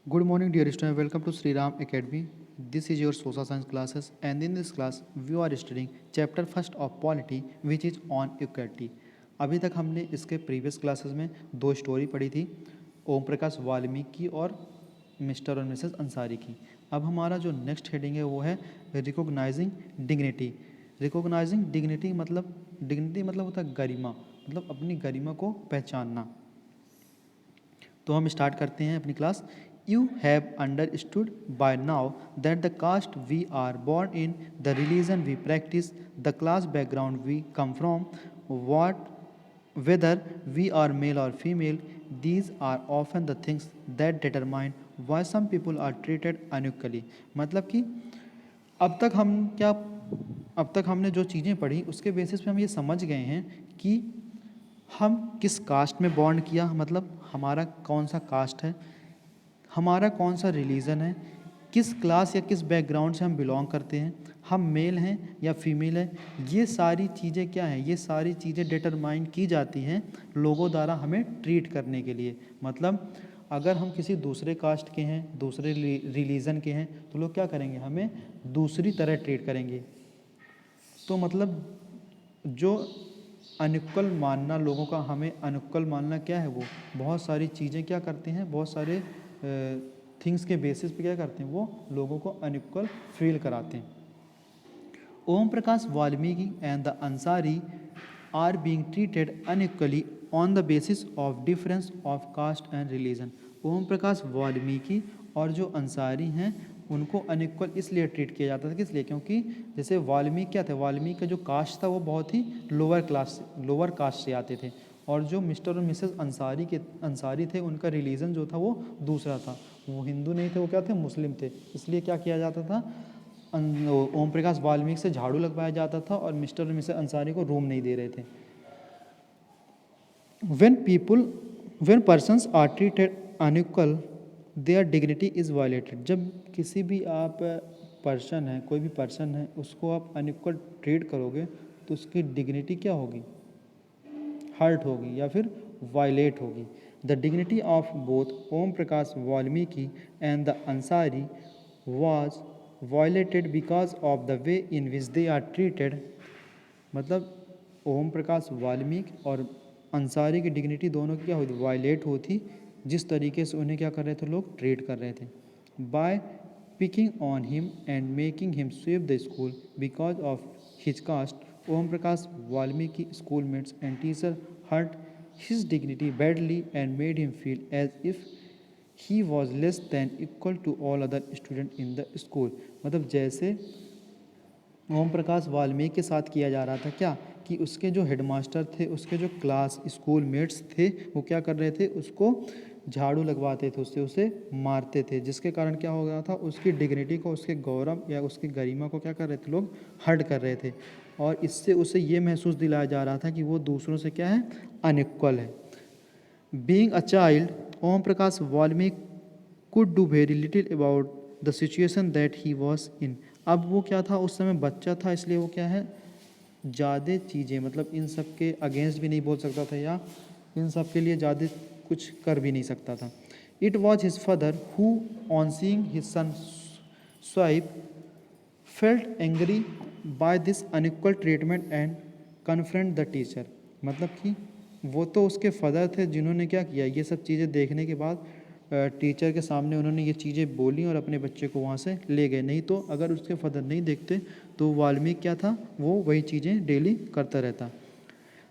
Good morning, dear students. Welcome to Sri Ram Academy. This is your social science classes, and in this class, we are studying chapter first of polity, which is on equality. अभी तक हमने इसके previous classes में दो story पढ़ी थी, ओम प्रकाश वाल्मीकि और mister और मिसेस अंसारी की। अब हमारा जो नेक्स्ट हेडिंग है वो है रिकॉग्नाइजिंग डिग्निटी। रिकॉग्नाइजिंग डिग्निटी मतलब होता है गरिमा, मतलब अपनी गरिमा को पहचानना। तो हम स्टार्ट करते हैं अपनी class. You have understood by now that the caste we are born in, the religion we practice, the class background we come from, whether we are male or female, these are often the things that determine why some people are treated unequally। मतलब कि अब तक हम क्या अब तक हमने जो चीज़ें पढ़ी उसके बेसिस पे हम ये समझ गए हैं कि हम किस कास्ट में बॉर्न किया, मतलब हमारा कौन सा कास्ट है, हमारा कौन सा रिलीजन है, किस क्लास या किस बैकग्राउंड से हम बिलोंग करते हैं, हम मेल हैं या फीमेल हैं। ये सारी चीज़ें क्या हैं, ये सारी चीज़ें डिटरमाइन की जाती हैं लोगों द्वारा हमें ट्रीट करने के लिए। मतलब अगर हम किसी दूसरे कास्ट के हैं, दूसरे रिलीजन के हैं, तो लोग क्या करेंगे, हमें दूसरी तरह ट्रीट करेंगे। तो मतलब जो अनइक्वल मानना, लोगों का हमें अनइक्वल मानना क्या है, वो बहुत सारी चीज़ें क्या करते हैं, बहुत सारे थिंग्स के बेसिस पे क्या करते हैं, वो लोगों को अनइक्वल फील कराते हैं। Om Prakash Valmiki and the Ansari are being treated unequally on the basis of difference of caste and religion. Om Prakash Valmiki और जो अंसारी हैं उनको अनइक्वल इसलिए ट्रीट किया जाता था, किस लिए, क्योंकि जैसे वाल्मीकि क्या थे, वाल्मीकि का जो कास्ट था वो बहुत ही लोअर कास्ट से आते थे, और जो मिस्टर और मिसेस अंसारी थे उनका रिलीजन जो था वो दूसरा था, वो हिंदू नहीं थे, वो क्या थे, मुस्लिम थे। इसलिए क्या किया जाता था, ओम प्रकाश वाल्मीकि से झाड़ू लगवाया जाता था और मिस्टर और मिसेस अंसारी को रूम नहीं दे रहे थे। when persons are treated unequal, their dignity is violated। जब किसी भी आप पर्सन है, कोई भी पर्सन है, उसको आप अनइक्वल ट्रीट करोगे तो उसकी डिग्निटी क्या होगी, हर्ट होगी या फिर वायलेट होगी। The dignity of both Om Prakash Valmiki and the Ansari was violated because of the way in which they are treated. मतलब ओम प्रकाश वाल्मीकि और अंसारी की डिग्निटी दोनों की क्या होती, वायलेट होती, जिस तरीके से उन्हें क्या कर रहे थे, लोग ट्रीट कर रहे थे। By picking on him and making him sweep the school because of his caste, Om Prakash Valmiki schoolmates and teacher hurt his dignity badly and made him feel as if he was less than equal to all other students in the school। मतलब जैसे ओम प्रकाश वाल्मीकि के साथ किया जा रहा था क्या, कि उसके जो हेडमास्टर थे, उसके जो क्लास स्कूल मेट्स थे, वो क्या कर रहे थे, उसको झाड़ू लगवाते थे, उससे उसे मारते थे, जिसके कारण क्या हो गया था, उसकी डिग्निटी को, उसके गौरव या उसकी गरिमा को क्या कर रहे थे, लोग हर्ट कर रहे थे, और इससे उसे ये महसूस दिलाया जा रहा था कि वो दूसरों से क्या है, अनइक्वल है। Being a child, Om Prakash Valmiki could do very little about the situation that he was in. अब वो क्या था, उस समय बच्चा था, इसलिए वो क्या है, ज़्यादा चीज़ें, मतलब इन सब के अगेंस्ट भी नहीं बोल सकता था या इन सब के लिए ज़्यादा कुछ कर भी नहीं सकता था। It was his father who on seeing his son swipe felt angry by this unequal treatment and confront the teacher. मतलब कि वो तो उसके फादर थे जिन्होंने क्या किया, ये सब चीज़ें देखने के बाद टीचर के सामने उन्होंने ये चीज़ें बोली और अपने बच्चे को वहाँ से ले गए। नहीं तो अगर उसके फादर नहीं देखते तो वाल्मीकि क्या था, वो वही चीज़ें डेली करता रहता।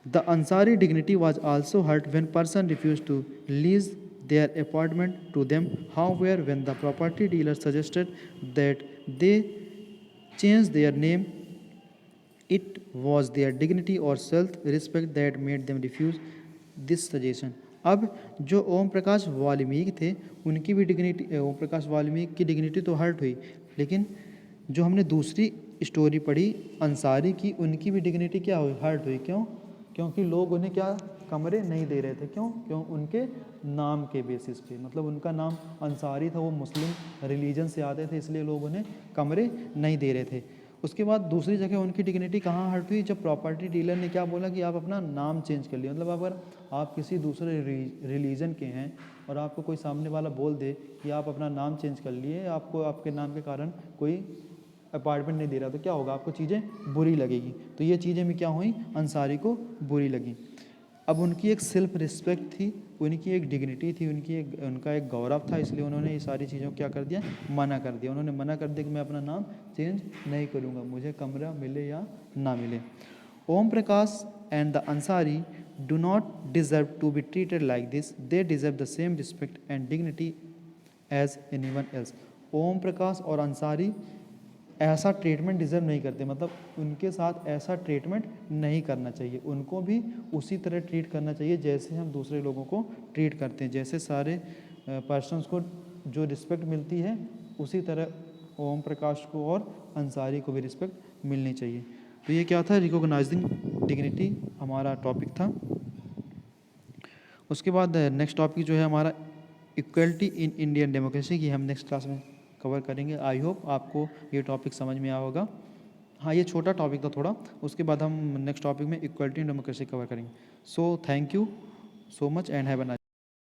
The Ansari dignity was also hurt when person refuse to lease their apartment to them। However, when the property dealer suggested that they change their name, it was their dignity or self-respect that made them refuse this suggestion। अब जो ओम प्रकाश वाल्मीकि थे उनकी भी dignity, ओम प्रकाश वाल्मीकि की dignity तो hurt हुई, लेकिन जो हमने दूसरी स्टोरी पढ़ी अंसारी की, उनकी भी डिग्निटी क्या हुई, हर्ट हुई। क्यों, क्योंकि लोग उन्हें क्या कमरे नहीं दे रहे थे। क्यों उनके नाम के बेसिस पे, मतलब उनका नाम अंसारी था, वो मुस्लिम रिलीजन से आते थे, इसलिए लोग उन्हें कमरे नहीं दे रहे थे। उसके बाद दूसरी जगह उनकी डिग्निटी कहाँ हर्ट हुई, जब प्रॉपर्टी डीलर ने क्या बोला कि आप अपना नाम चेंज कर लिए। मतलब अगर आप किसी दूसरे रिलीजन के हैं और आपको कोई सामने वाला बोल दे कि आप अपना नाम चेंज कर लिए, आपको आपके नाम के कारण कोई अपार्टमेंट नहीं दे रहा, तो क्या होगा, आपको चीज़ें बुरी लगेगी। तो ये चीज़ें भी क्या हुई, अंसारी को बुरी लगी। अब उनकी एक सेल्फ रिस्पेक्ट थी, उनकी एक डिग्निटी थी, उनका एक गौरव था, इसलिए उन्होंने ये सारी चीज़ों को क्या कर दिया, मना कर दिया। उन्होंने मना कर दिया कि मैं अपना नाम चेंज नहीं करूँगा, मुझे कमरा मिले या ना मिले। Om Prakash and the Ansari do not deserve to be treated like this, they deserve the same respect and dignity as anyone else. Om Prakash और अंसारी ऐसा ट्रीटमेंट डिज़र्व नहीं करते, मतलब उनके साथ ऐसा ट्रीटमेंट नहीं करना चाहिए, उनको भी उसी तरह ट्रीट करना चाहिए जैसे हम दूसरे लोगों को ट्रीट करते हैं। जैसे सारे पर्सन्स को जो रिस्पेक्ट मिलती है, उसी तरह ओम प्रकाश को और अंसारी को भी रिस्पेक्ट मिलनी चाहिए। तो ये क्या था, रिकॉग्नाइजिंग डिग्निटी हमारा टॉपिक था। उसके बाद नेक्स्ट टॉपिक जो है हमारा इक्वलिटी इन इंडियन डेमोक्रेसी की हम नेक्स्ट क्लास में कवर करेंगे। आई होप आपको ये टॉपिक समझ में आया होगा। हाँ, ये छोटा टॉपिक था थोड़ा, उसके बाद हम नेक्स्ट टॉपिक में इक्वलिटी इन डेमोक्रेसी कवर करेंगे। So thank you so much and have a nice